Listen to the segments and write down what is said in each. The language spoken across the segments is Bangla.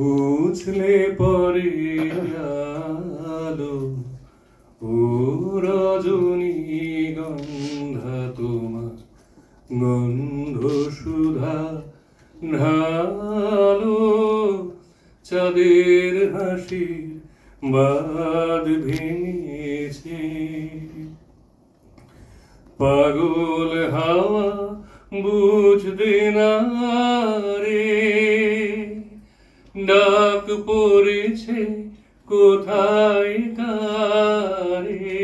উছলে পরে আলো ও রজনী গন্ধা তোমার গন্ধ সুধা ঢালো চাঁদের হাসির বাঁধ ভেঙেছে পাগল হাওয়া বুঝতে না রে ডাক পড়েছে কোথায় কারে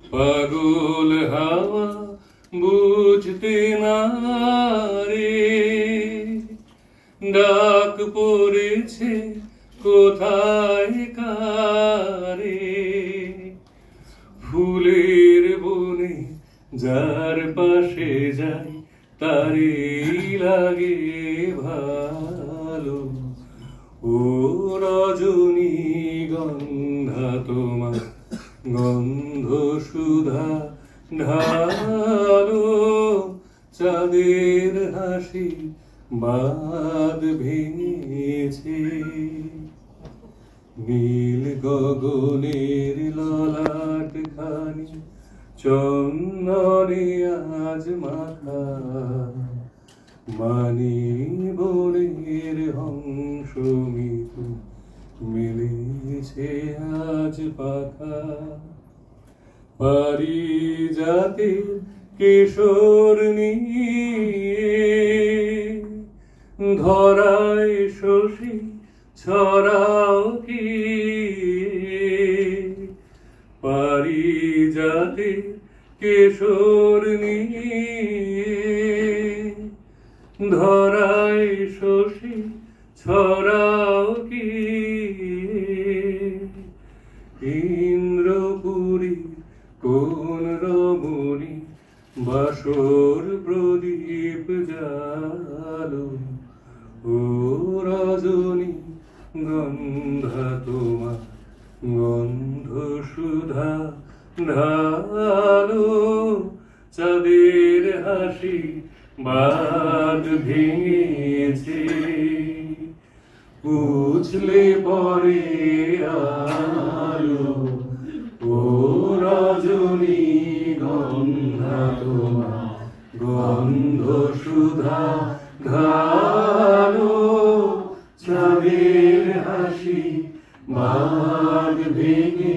পাগল হাওয়া বুঝতে না রে ডাক পড়েছে কোথায় কারে ফুলের বনে যার পাশে যাই তারে লাগে ভালো ও রজনী গন্ধা তোমার গন্ধ সুধা ঢালো চাঁদের হাসি বাঁধ ভেঙেছে নীল গগনের ললাট খানি চন্দনে আজ মাখা মানি বনের হংস মিতু মিলেছে আজ পাখা পারিজাতের কিশোর নিয়ে ধরায় শশী ছড়াও কি পারিজাতের কিশোর নিয়ে ধরায় শশী ছড়াও কি ইন্দ্রপুরী কোন রমণী বাসর প্রদীপ জালো ও রজনী গন্ধা তোমার গন্ধ সুধা ঢালো চাঁদের হাসি বাঁধ ভেঙেছে উছলে পরে আলো ও রজনী গন্ধা তোমার গন্ধ সুধা ঢালো চাঁদের হাসি বাঁধ ভেঙে